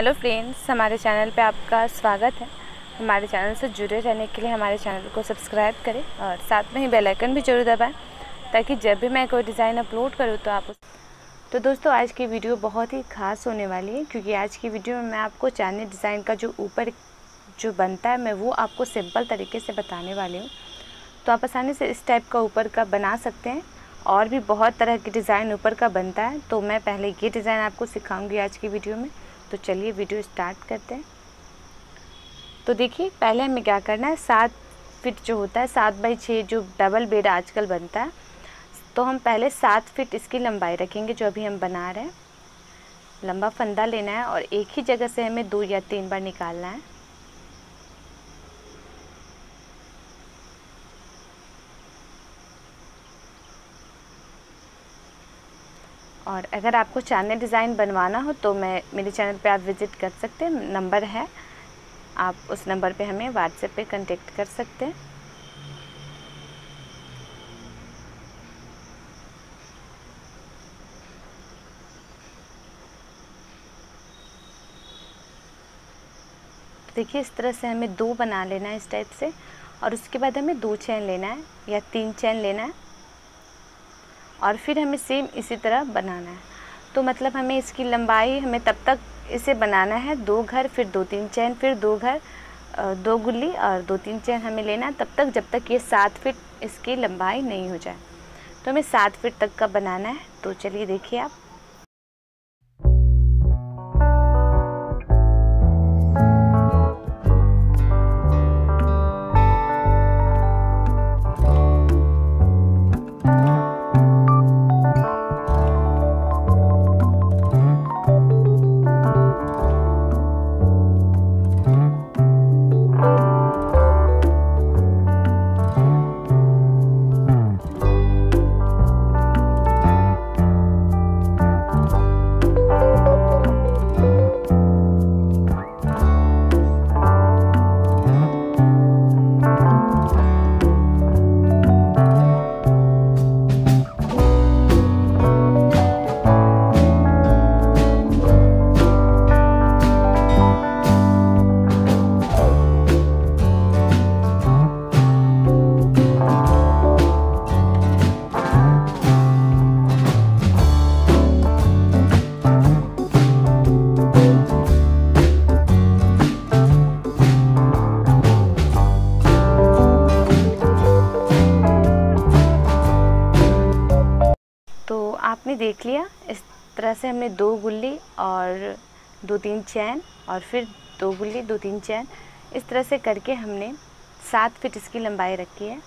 Hello friends, हमारे channel पे आपका स्वागत है। हमारे चैनल से जुड़े रहने के लिए हमारे चैनल को सब्सक्राइब करें और साथ में ही बेल आइकन भी जरूर दबाएं ताकि जब भी मैं कोई डिज़ाइन अपलोड करूँ तो आप तो दोस्तों आज की वीडियो बहुत ही ख़ास होने वाली है, क्योंकि आज की वीडियो में मैं आपको चांदनी डिज़ाइन का जो ऊपर जो बनता है मैं वो आपको सिंपल तरीके से बताने वाली हूँ। तो आप आसानी से इस टाइप का ऊपर का बना सकते हैं। और भी बहुत तरह की डिज़ाइन ऊपर का बनता है, तो मैं पहले ये डिज़ाइन आपको सिखाऊंगी आज की वीडियो में। तो चलिए वीडियो स्टार्ट करते हैं। तो देखिए पहले हमें क्या करना है, 7 फीट जो होता है 7x6 जो डबल बेड आजकल बनता है, तो हम पहले 7 फीट इसकी लंबाई रखेंगे जो अभी हम बना रहे हैं। लंबा फंदा लेना है और एक ही जगह से हमें 2 या 3 बार निकालना है। और अगर आपको चांदनी डिज़ाइन बनवाना हो तो मेरे चैनल पे आप विज़िट कर सकते हैं, नंबर है, आप उस नंबर पे हमें व्हाट्सएप पे कांटेक्ट कर सकते हैं। तो देखिए इस तरह से हमें 2 बना लेना है इस टाइप से, और उसके बाद हमें 2 चेन लेना है या 3 चेन लेना है और फिर हमें सेम इसी तरह बनाना है। तो मतलब हमें इसकी लंबाई हमें तब तक इसे बनाना है 2 घर, फिर 2-3 चेन, फिर 2 घर, 2 गुल्ली और 2-3 चेन हमें लेना है तब तक जब तक ये 7 फीट इसकी लंबाई नहीं हो जाए। तो हमें 7 फीट तक का बनाना है। तो चलिए देखिए आप। तो आपने देख लिया, इस तरह से हमें 2 गुल्ली और 2-3 चैन और फिर 2 गुल्ली 2-3 चैन, इस तरह से करके हमने 7 फीट इसकी लंबाई रखी है।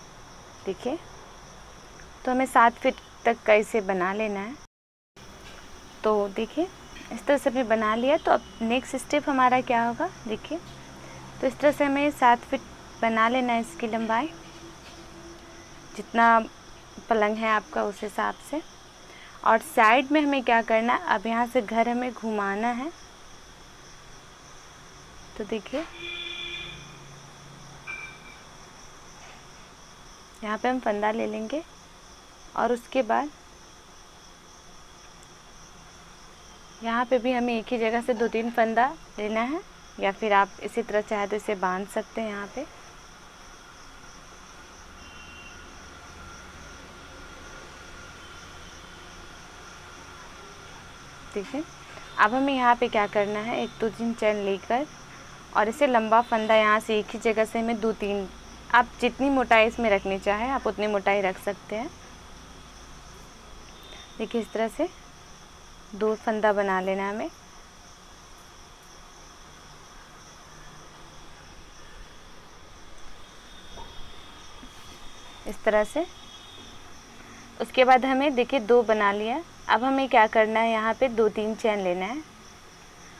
देखिए तो हमें 7 फीट तक का इसे बना लेना है। तो देखिए इस तरह से हमने बना लिया। तो अब नेक्स्ट स्टेप हमारा क्या होगा, देखिए तो इस तरह से हमें 7 फीट बना लेना है इसकी लंबाई, जितना पलंग है आपका उस हिसाब से। और साइड में हमें क्या करना है, अब यहाँ से घर हमें घुमाना है। तो देखिए यहाँ पे हम फंदा ले लेंगे और उसके बाद यहाँ पे भी हमें एक ही जगह से 2-3 फंदा लेना है, या फिर आप इसी तरह चाहे तो इसे बांध सकते हैं यहाँ पे। देखिए अब हमें यहाँ पे क्या करना है, 1-2-3 चैन लेकर और इसे लंबा फंदा यहाँ से एक ही जगह से हमें 2-3, आप जितनी मोटाई इसमें रखनी चाहें आप उतनी मोटाई रख सकते हैं। देखिए इस तरह से 2 फंदा बना लेना हमें। इस तरह से उसके बाद हमें देखिए 2 बना लिया। अब हमें क्या करना है, यहाँ पे 2-3 चैन लेना है।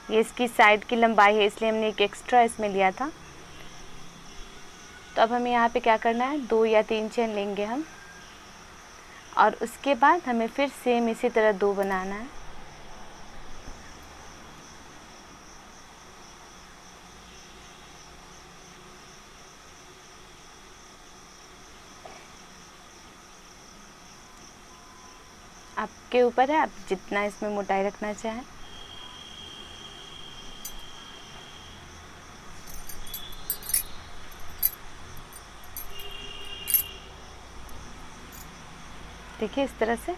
ये इसकी साइड की लंबाई है इसलिए हमने एक एक्स्ट्रा इसमें लिया था। तो अब हमें यहाँ पे क्या करना है, 2 या 3 चैन लेंगे हम और उसके बाद हमें फिर सेम इसी तरह 2 बनाना है। आपके ऊपर है, आप जितना इसमें मोटाई रखना चाहें। देखिए इस तरह से।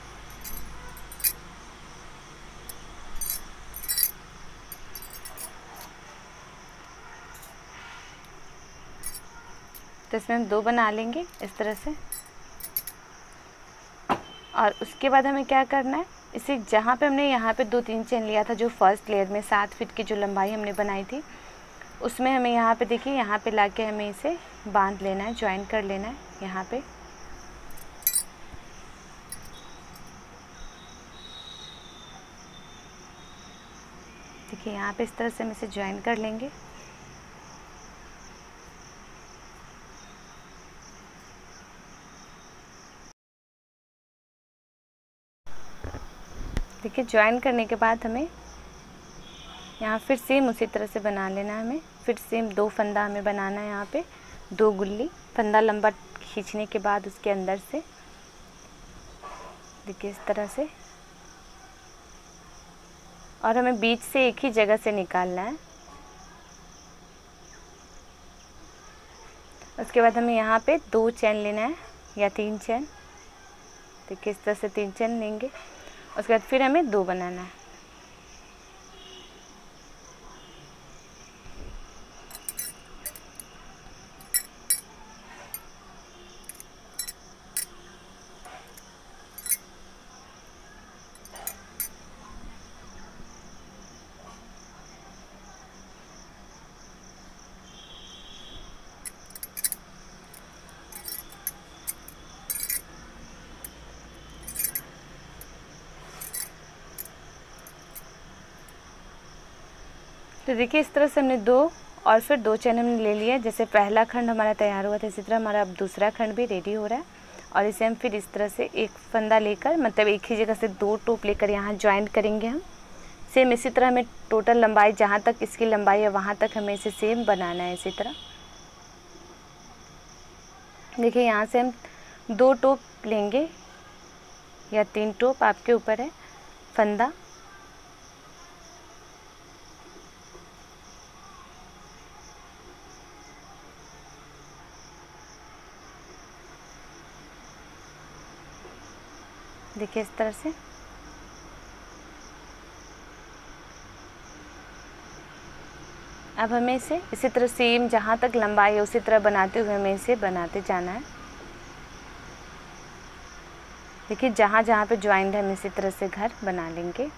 तो इसमें हम 2 बना लेंगे इस तरह से। और उसके बाद हमें क्या करना है, इसे जहाँ पे हमने यहाँ पे 2-3 चेन लिया था, जो फर्स्ट लेयर में 7 फीट की जो लंबाई हमने बनाई थी, उसमें हमें यहाँ पे देखिए, यहाँ पे लाके हमें इसे बांध लेना है, ज्वाइन कर लेना है यहाँ पे। देखिए यहाँ पे इस तरह से हम इसे ज्वाइन कर लेंगे। देखिए ज्वाइन करने के बाद हमें यहाँ फिर सेम उसी तरह से बना लेना है। हमें फिर सेम 2 फंदा हमें बनाना है। यहाँ पे 2 गुल्ली, फंदा लंबा खींचने के बाद उसके अंदर से देखिए इस तरह से, और हमें बीच से एक ही जगह से निकालना है। उसके बाद हमें यहाँ पे 2 चेन लेना है या 3 चेन। देखिए इस तरह से 3 चेन लेंगे। उसके बाद फिर हमें 2 बनाना है। तो देखिए इस तरह से हमने 2 और फिर 2 चेन हमने ले लिया। जैसे पहला खंड हमारा तैयार हुआ था, इसी तरह हमारा अब दूसरा खंड भी रेडी हो रहा है। और इसे हम फिर इस तरह से एक फंदा लेकर, मतलब एक ही जगह से 2 टोप लेकर यहाँ ज्वाइन करेंगे हम। सेम इसी तरह हमें टोटल लंबाई, जहाँ तक इसकी लंबाई है वहाँ तक हमें इसे सेम बनाना है इसी तरह। देखिए यहाँ से हम 2 टोप लेंगे या 3 टोप, आपके ऊपर है, फंदा। देखिए इस तरह से। अब हमें इसे इसी तरह सेम जहाँ तक लंबाई है उसी तरह बनाते हुए हमें इसे बनाते जाना है। देखिए जहाँ जहाँ पे ज्वाइंट है हम इसी तरह से घर बना लेंगे।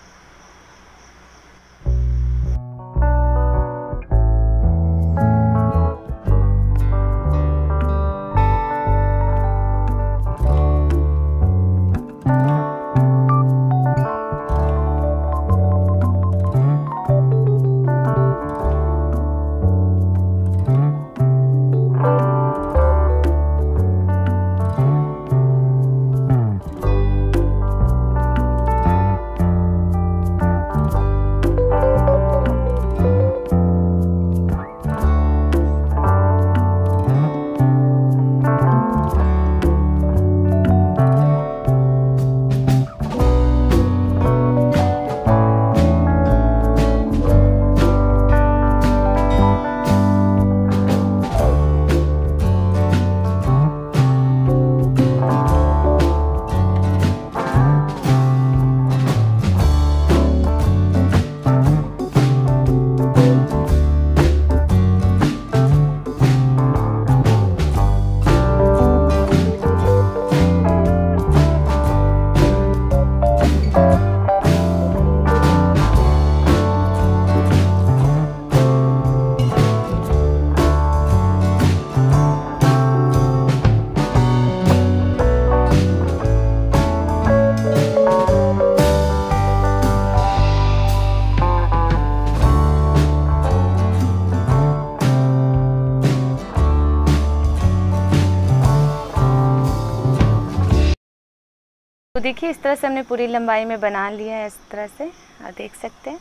तो देखिए इस तरह से हमने पूरी लंबाई में बना लिया है, इस तरह से आप देख सकते हैं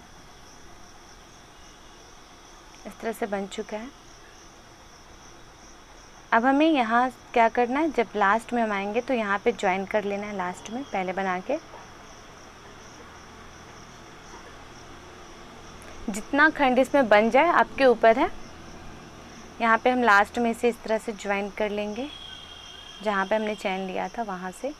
इस तरह से बन चुका है। अब हमें यहाँ क्या करना है, जब लास्ट में हम आएंगे तो यहाँ पे ज्वाइन कर लेना है लास्ट में, पहले बना के। जितना खंड इसमें बन जाए आपके ऊपर है। यहाँ पे हम लास्ट में से इस तरह से ज्वाइन कर लेंगे, जहाँ पे हमने चैन लिया था वहाँ से।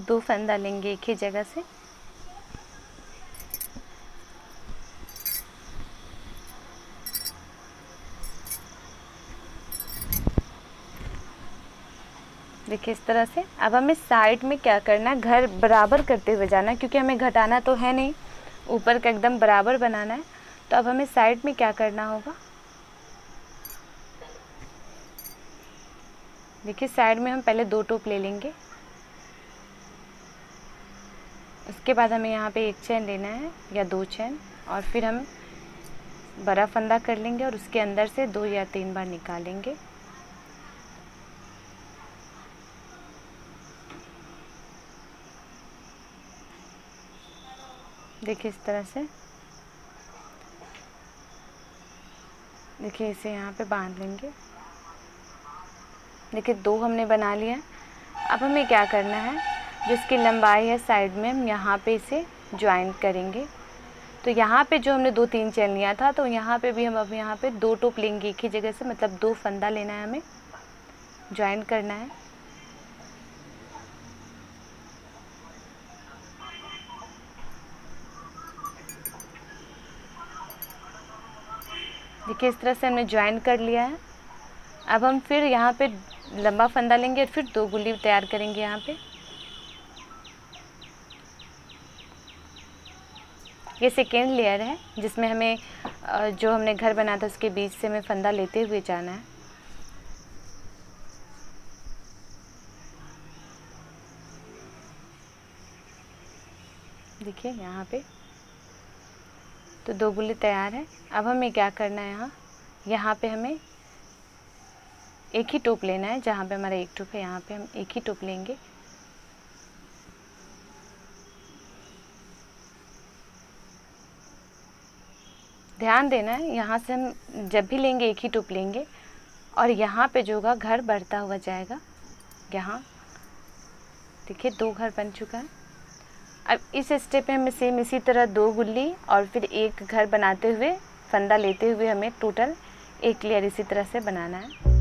2 फंदा लेंगे एक ही जगह से। देखिए इस तरह से। अब हमें साइड में क्या करना है, घर बराबर करते हुए जाना है, क्योंकि हमें घटाना तो है नहीं, ऊपर का एकदम बराबर बनाना है। तो अब हमें साइड में क्या करना होगा, देखिए साइड में हम पहले 2 टोप ले लेंगे। उसके बाद हमें यहाँ पे 1 चैन लेना है या 2 चैन, और फिर हम बड़ा फंदा कर लेंगे और उसके अंदर से 2 या 3 बार निकालेंगे। देखिए इस तरह से। देखिए इसे यहाँ पे बांध लेंगे। देखिए 2 हमने बना लिया। अब हमें क्या करना है, जिसकी लंबाई है साइड में, हम यहाँ पे इसे ज्वाइन करेंगे। तो यहाँ पे जो हमने 2-3 चैन लिया था, तो यहाँ पे भी हम अब यहाँ पे 2 टोप लेंगे एक ही जगह से, मतलब 2 फंदा लेना है, हमें ज्वाइन करना है। देखिए इस तरह से हमने ज्वाइन कर लिया है। अब हम फिर यहाँ पे लंबा फंदा लेंगे और फिर 2 गुल्ली तैयार करेंगे यहाँ पे। ये सेकेंड लेयर है, जिसमें हमें जो हमने घर बनाया था उसके बीच से हमें फंदा लेते हुए जाना है। देखिए यहाँ पे तो 2 गुल्ली तैयार है। अब हमें क्या करना है, यहाँ पे हमें एक ही टोप लेना है। जहाँ पे हमारा 1 टोप है, यहाँ पे हम एक ही टोप लेंगे। ध्यान देना है, यहाँ से हम जब भी लेंगे एक ही टोप लेंगे, और यहाँ पे जो होगा घर बढ़ता हुआ जाएगा। यहाँ देखिए 2 घर बन चुका है। अब इस स्टेप में हमें सेम इसी तरह 2 गुल्ली और फिर 1 घर बनाते हुए, फंदा लेते हुए हमें टोटल 1 लेयर इसी तरह से बनाना है।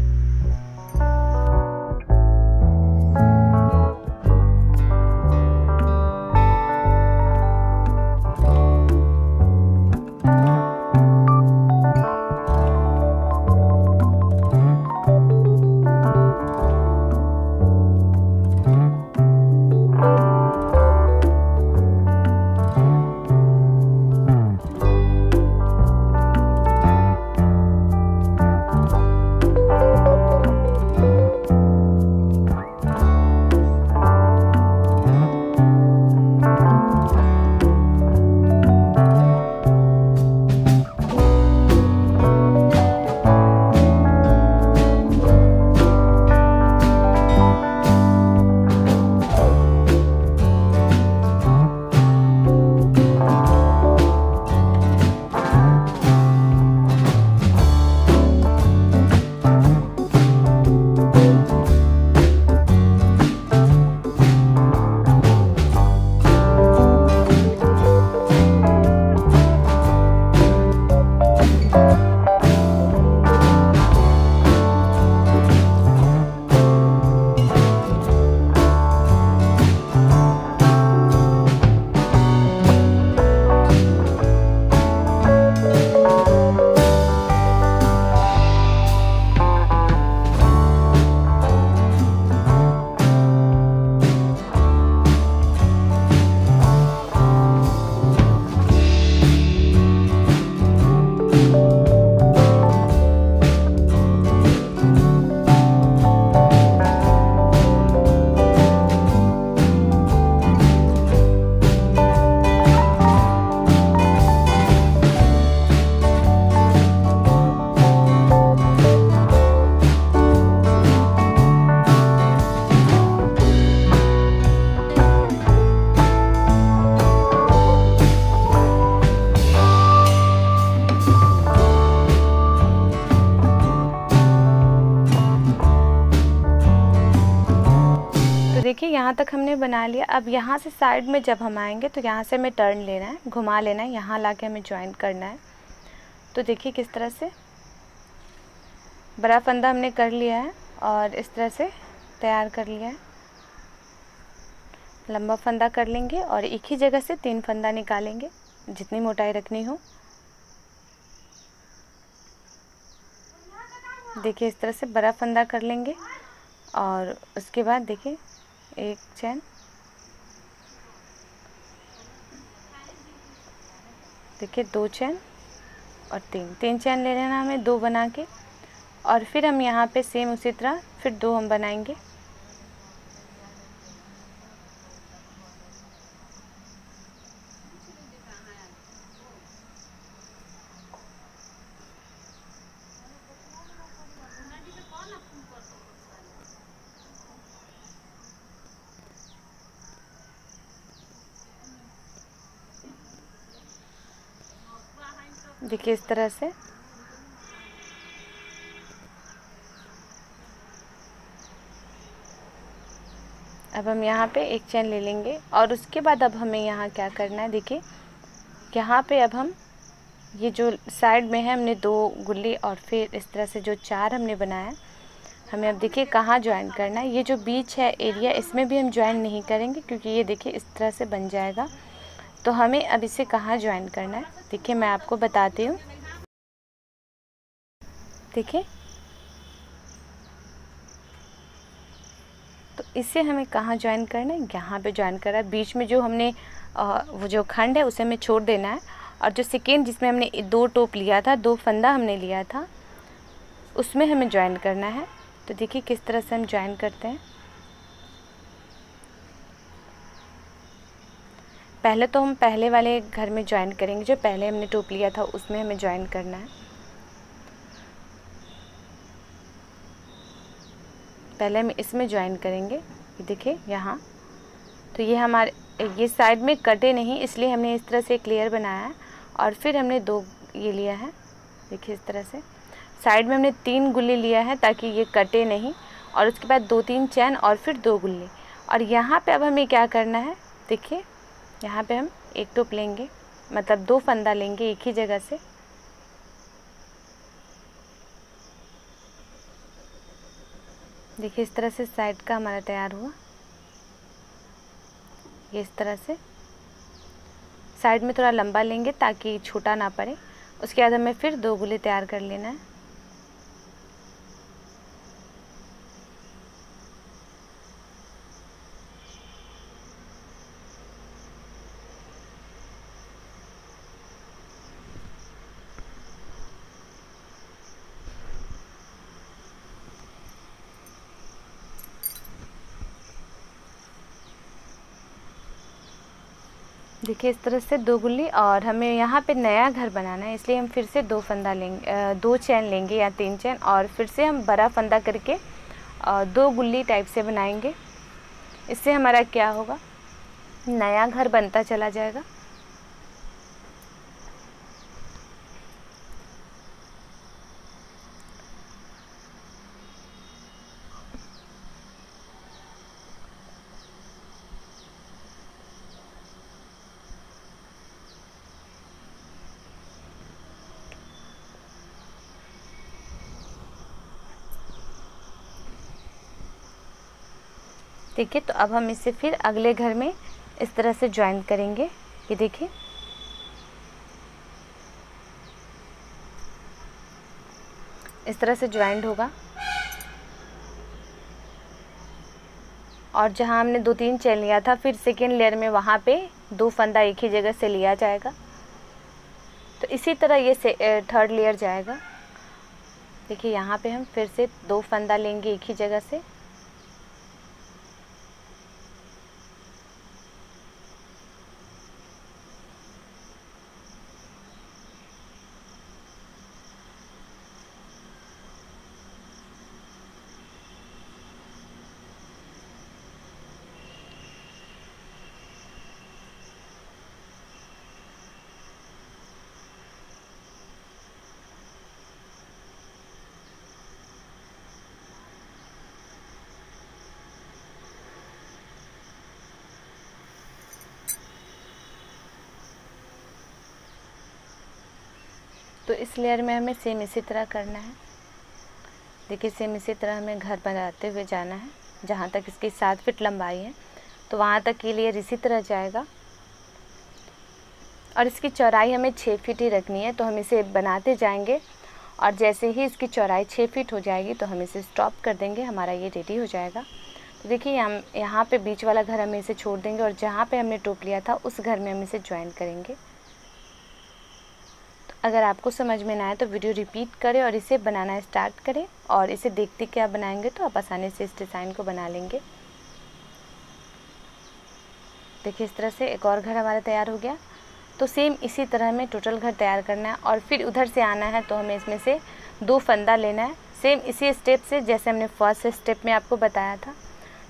देखिए यहाँ तक हमने बना लिया। अब यहाँ से साइड में जब हम आएंगे तो यहाँ से हमें टर्न लेना है, घुमा लेना है, यहाँ लाके हमें ज्वाइन करना है। तो देखिए किस तरह से बड़ा फंदा हमने कर लिया है और इस तरह से तैयार कर लिया है। लंबा फंदा कर लेंगे और एक ही जगह से 3 फंदा निकालेंगे, जितनी मोटाई रखनी हो। देखिए इस तरह से बड़ा फंदा कर लेंगे और उसके बाद देखिए एक चैन, देखिए 2 चैन और 3 चैन ले लेना हमें 2 बना के, और फिर हम यहाँ पे सेम उसी तरह फिर 2 हम बनाएंगे। देखिए इस तरह से अब हम यहाँ पे एक चैन ले लेंगे और उसके बाद अब हमें यहाँ क्या करना है, देखिए यहाँ पे अब हम ये जो साइड में है हमने 2 गुल्ली और फिर इस तरह से जो 4 हमने बनाया, हमें अब देखिए कहाँ ज्वाइन करना है। ये जो बीच है एरिया, इसमें भी हम ज्वाइन नहीं करेंगे क्योंकि ये देखिए इस तरह से बन जाएगा। तो हमें अब इसे कहाँ ज्वाइन करना है, देखिए मैं आपको बताती हूँ। देखिए तो इसे हमें कहाँ ज्वाइन करना है, यहाँ पे ज्वाइन करना है। बीच में जो हमने वो जो खंड है उसे हमें छोड़ देना है, और जो सेकेंड जिसमें हमने 2 टोप लिया था, 2 फंदा हमने लिया था, उसमें हमें ज्वाइन करना है। तो देखिए किस तरह से हम ज्वाइन करते हैं। पहले तो हम पहले वाले घर में ज्वाइन करेंगे, जो पहले हमने टोप लिया था उसमें हमें ज्वाइन करना है। पहले हम इसमें ज्वाइन करेंगे, ये देखिए यहाँ। तो ये हमारे ये साइड में कटे नहीं, इसलिए हमने इस तरह से एक लेयर बनाया है और फिर हमने 2 ये लिया है। देखिए इस तरह से साइड में हमने 3 गुल्ली लिया है ताकि ये कटे नहीं, और उसके बाद 2-3 चैन और फिर 2 गुल्ली। और यहाँ पे अब हमें क्या करना है, देखिए यहाँ पे हम एक टोप लेंगे, मतलब 2 फंदा लेंगे एक ही जगह से। देखिए इस तरह से साइड का हमारा तैयार हुआ। ये इस तरह से साइड में थोड़ा लंबा लेंगे ताकि छोटा ना पड़े। उसके बाद हमें फिर 2 गुल्ली तैयार कर लेना है। देखिए इस तरह से 2 गुल्ली, और हमें यहाँ पे नया घर बनाना है इसलिए हम फिर से 2 फंदा लेंगे, 2 चैन लेंगे या 3 चैन, और फिर से हम बड़ा फंदा करके 2 गुल्ली टाइप से बनाएंगे। इससे हमारा क्या होगा, नया घर बनता चला जाएगा। ठीक है, तो अब हम इसे फिर अगले घर में इस तरह से ज्वाइन करेंगे। ये देखिए इस तरह से ज्वाइंट होगा, और जहाँ हमने 2-3 चैन लिया था फिर सेकेंड लेयर में वहाँ पे 2 फंदा एक ही जगह से लिया जाएगा। तो इसी तरह ये थर्ड लेयर जाएगा। देखिए यहाँ पे हम फिर से 2 फंदा लेंगे एक ही जगह से, तो इस लेयर में हमें सेम इसी तरह करना है। देखिए सेम इसी तरह हमें घर बनाते हुए जाना है। जहाँ तक इसकी 7 फीट लंबाई है, तो तो वहाँ तक की लेयर इसी तरह जाएगा। और इसकी चौड़ाई हमें 6 फीट ही रखनी है, तो हम इसे बनाते जाएंगे और जैसे ही इसकी चौड़ाई 6 फीट हो जाएगी तो हम इसे स्टॉप कर देंगे, हमारा ये रेडी हो जाएगा। तो देखिए हम यहाँ पे बीच वाला घर हम इसे छोड़ देंगे और जहाँ पे हमने टोप लिया था उस घर में हम इसे ज्वाइन करेंगे। तो अगर आपको समझ में ना आए तो वीडियो रिपीट करें और इसे बनाना स्टार्ट करें, और इसे देखते क्या बनाएंगे तो आप आसानी से इस डिज़ाइन को बना लेंगे। देखिए इस तरह से एक और घर हमारा तैयार हो गया। तो सेम इसी तरह हमें टोटल घर तैयार करना है और फिर उधर से आना है, तो हमें इसमें से 2 फंदा लेना है, सेम इसी स्टेप से जैसे हमने फर्स्ट स्टेप में आपको बताया था।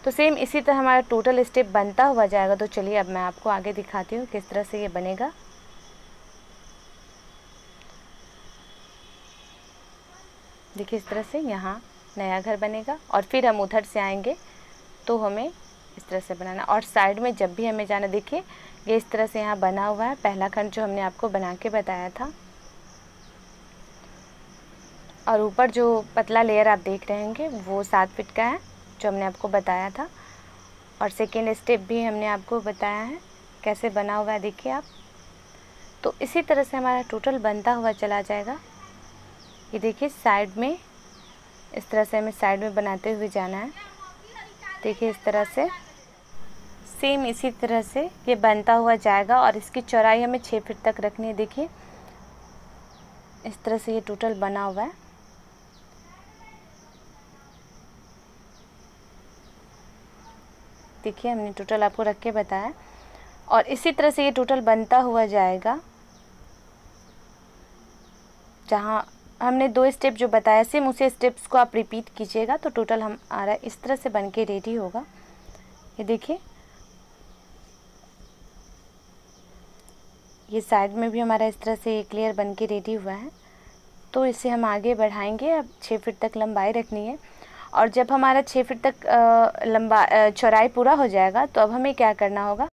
तो सेम इसी तरह हमारा टोटल स्टेप बनता हुआ जाएगा। तो चलिए अब मैं आपको आगे दिखाती हूँ किस तरह से ये बनेगा। देखिए इस तरह से यहाँ नया घर बनेगा और फिर हम उधर से आएंगे तो हमें इस तरह से बनाना। और साइड में जब भी हमें जाना, देखिए ये इस तरह से यहाँ बना हुआ है पहला खंड जो हमने आपको बना के बताया था। और ऊपर जो पतला लेयर आप देख रहे होंगे वो 7 फीट का है जो हमने आपको बताया था। और सेकेंड स्टेप भी हमने आपको बताया है कैसे बना हुआ है, देखिए आप। तो इसी तरह से हमारा टोटल बनता हुआ चला जाएगा। ये देखिए साइड में इस तरह से हमें साइड में बनाते हुए जाना है। देखिए इस तरह से सेम इसी तरह से ये बनता हुआ जाएगा और इसकी चौड़ाई हमें 6 फीट तक रखनी है। देखिए इस तरह से ये टोटल बना हुआ है। देखिए हमने टोटल आपको रख के बताया और इसी तरह से ये टोटल बनता हुआ जाएगा। जहाँ हमने 2 स्टेप जो बताया सेम उसी स्टेप्स को आप रिपीट कीजिएगा तो टोटल हमारा इस तरह से बन के रेडी होगा। ये देखिए ये साइड में भी हमारा इस तरह से एक लेयर बन के रेडी हुआ है। तो इसे हम आगे बढ़ाएंगे। अब 6 फीट तक लंबाई रखनी है और जब हमारा 6 फीट तक चौड़ाई पूरा हो जाएगा तो अब हमें क्या करना होगा,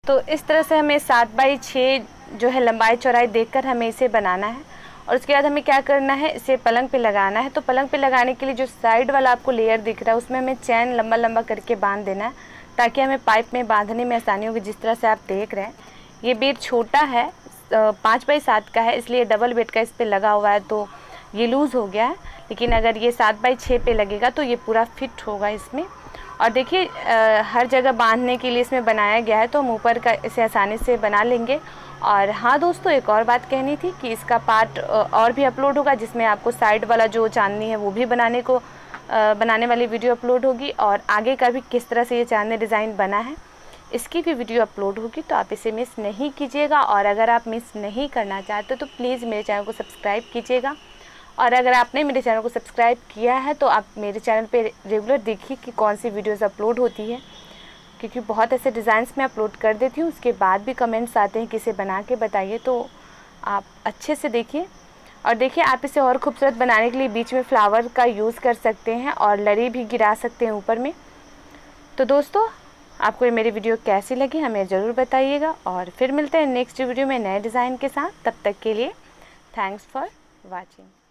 तो इस तरह से हमें 7 बाई 6 जो है लंबाई चौड़ाई देखकर हमें इसे बनाना है। और उसके बाद हमें क्या करना है, इसे पलंग पे लगाना है। तो पलंग पे लगाने के लिए जो साइड वाला आपको लेयर दिख रहा है उसमें हमें चैन लंबा लंबा करके बांध देना है ताकि हमें पाइप में बांधने में आसानी होगी। जिस तरह से आप देख रहे हैं ये बेड छोटा है, 5 बाई 7 का है, इसलिए डबल बेड का इस पर लगा हुआ है तो ये लूज़ हो गया है। लेकिन अगर ये 7 बाई 6 पे लगेगा तो ये पूरा फिट होगा इसमें। और देखिए हर जगह बांधने के लिए इसमें बनाया गया है तो हम ऊपर का इसे आसानी से बना लेंगे। और हाँ दोस्तों, एक और बात कहनी थी कि इसका पार्ट और भी अपलोड होगा जिसमें आपको साइड वाला जो चांदनी है वो भी बनाने वाली वीडियो अपलोड होगी और आगे का भी किस तरह से ये चांदनी डिज़ाइन बना है इसकी भी वीडियो अपलोड होगी। तो आप इसे मिस नहीं कीजिएगा। और अगर आप मिस नहीं करना चाहते तो प्लीज़ मेरे चैनल को सब्सक्राइब कीजिएगा। और अगर आपने मेरे चैनल को सब्सक्राइब किया है तो आप मेरे चैनल पे रेगुलर देखिए कि कौन सी वीडियोस अपलोड होती है, क्योंकि बहुत ऐसे डिज़ाइंस मैं अपलोड कर देती हूँ। उसके बाद भी कमेंट्स आते हैं कि इसे बना के बताइए, तो आप अच्छे से देखिए। और देखिए आप इसे और खूबसूरत बनाने के लिए बीच में फ्लावर का यूज़ कर सकते हैं और लड़ी भी गिरा सकते हैं ऊपर में। तो दोस्तों आपको ये मेरी वीडियो कैसी लगी हमें ज़रूर बताइएगा और फिर मिलते हैं नेक्स्ट वीडियो में नए डिज़ाइन के साथ। तब तक के लिए थैंक्स फॉर वॉचिंग।